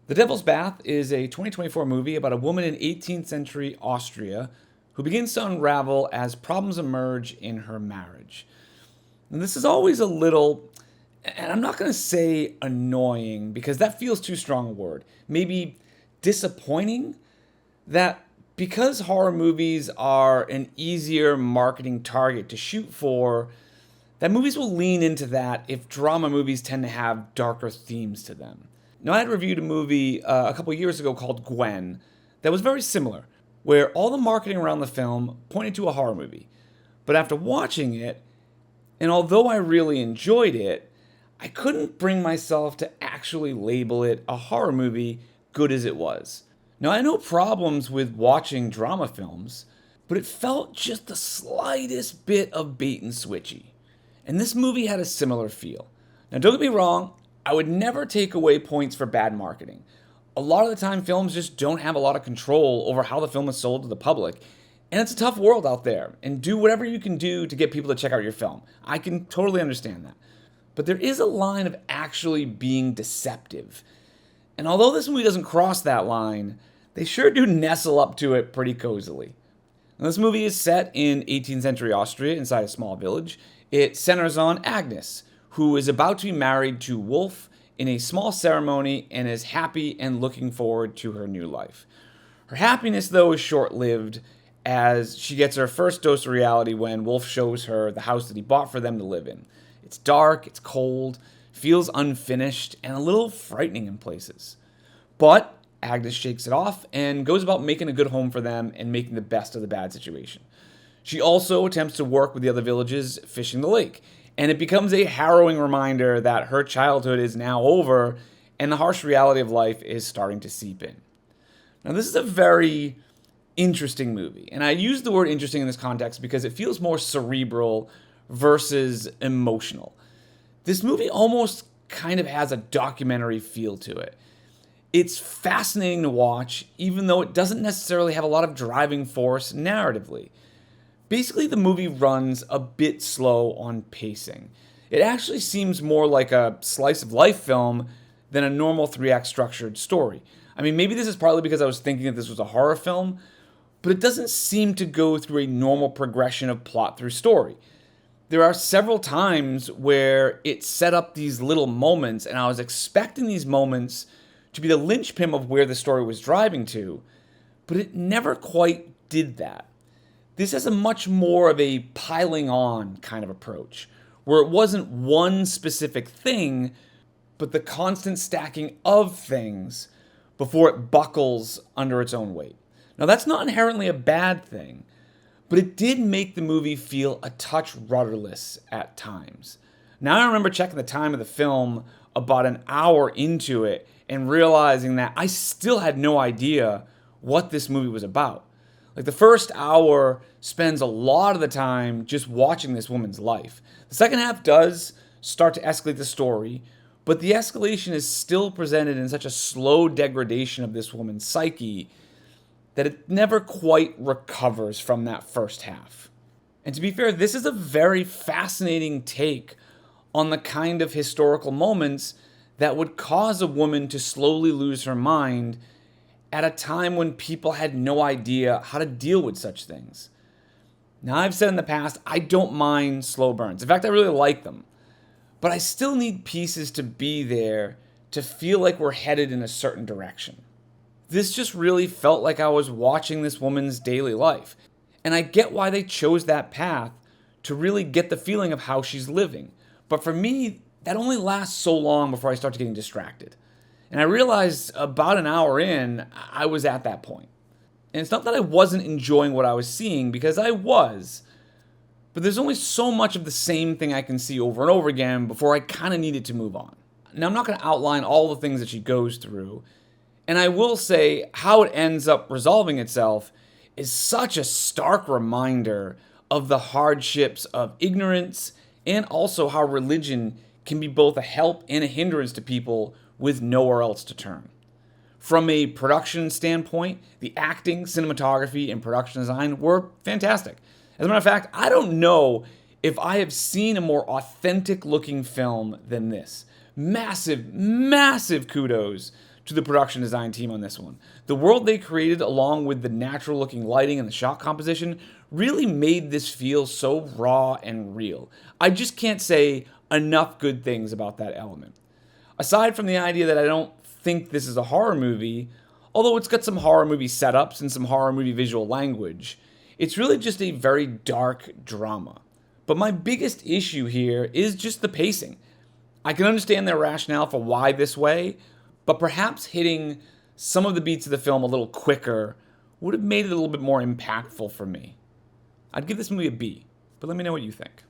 The Devil's Bath is a 2024 movie about a woman in 18th century Austria who begins to unravel as problems emerge in her marriage. And this is always a little, and I'm not going to say annoying because that feels too strong a word, maybe disappointing that because horror movies are an easier marketing target to shoot for, that movies will lean into that if drama movies tend to have darker themes to them. Now, I had reviewed a movie a couple years ago called Gwen that was very similar, where all the marketing around the film pointed to a horror movie. But after watching it, and although I really enjoyed it, I couldn't bring myself to actually label it a horror movie, good as it was. Now, I had no problems with watching drama films, but it felt just the slightest bit of bait and switchy. And this movie had a similar feel. Now, don't get me wrong, I would never take away points for bad marketing. A lot of the time, films just don't have a lot of control over how the film is sold to the public. And it's a tough world out there, and do whatever you can do to get people to check out your film. I can totally understand that. But there is a line of actually being deceptive. And although this movie doesn't cross that line, they sure do nestle up to it pretty cozily. Now, this movie is set in 18th century Austria inside a small village. It centers on Agnes, who is about to be married to Wolf in a small ceremony and is happy and looking forward to her new life. Her happiness, though, is short-lived as she gets her first dose of reality when Wolf shows her the house that he bought for them to live in. It's dark, it's cold, feels unfinished, and a little frightening in places. But Agnes shakes it off and goes about making a good home for them and making the best of the bad situation. She also attempts to work with the other villages fishing the lake, and it becomes a harrowing reminder that her childhood is now over and the harsh reality of life is starting to seep in. Now, this is a very interesting movie, and I use the word interesting in this context because it feels more cerebral versus emotional. This movie almost kind of has a documentary feel to it. It's fascinating to watch, even though it doesn't necessarily have a lot of driving force narratively. Basically, the movie runs a bit slow on pacing. It actually seems more like a slice of life film than a normal 3-act structured story. I mean, maybe this is partly because I was thinking that this was a horror film, but it doesn't seem to go through a normal progression of plot through story. There are several times where it set up these little moments, and I was expecting these moments to be the linchpin of where the story was driving to, but it never quite did that. This has a much more of a piling on kind of approach, where it wasn't one specific thing, but the constant stacking of things before it buckles under its own weight. Now, that's not inherently a bad thing, but it did make the movie feel a touch rudderless at times. Now, I remember checking the time of the film about an hour into it and realizing that I still had no idea what this movie was about. Like, the first hour spends a lot of the time just watching this woman's life. The second half does start to escalate the story, but the escalation is still presented in such a slow degradation of this woman's psyche that it never quite recovers from that first half. And to be fair, this is a very fascinating take on the kind of historical moments that would cause a woman to slowly lose her mind at a time when people had no idea how to deal with such things. Now, I've said in the past, I don't mind slow burns. In fact, I really like them. But I still need pieces to be there to feel like we're headed in a certain direction. This just really felt like I was watching this woman's daily life. And I get why they chose that path to really get the feeling of how she's living. But for me, that only lasts so long before I start getting distracted. And I realized about an hour in, I was at that point. And it's not that I wasn't enjoying what I was seeing, because I was. But there's only so much of the same thing I can see over and over again before I kind of needed to move on. Now, I'm not going to outline all the things that she goes through. And I will say how it ends up resolving itself is such a stark reminder of the hardships of ignorance and also how religion can be both a help and a hindrance to people with nowhere else to turn. From a production standpoint, the acting, cinematography, and production design were fantastic. As a matter of fact, I don't know if I have seen a more authentic looking film than this. Massive, massive kudos to the production design team on this one. The world they created, along with the natural looking lighting and the shot composition, really made this feel so raw and real. I just can't say enough good things about that element. Aside from the idea that I don't think this is a horror movie, although it's got some horror movie setups and some horror movie visual language, it's really just a very dark drama. But my biggest issue here is just the pacing. I can understand their rationale for why this way, but perhaps hitting some of the beats of the film a little quicker would have made it a little bit more impactful for me. I'd give this movie a B, but let me know what you think.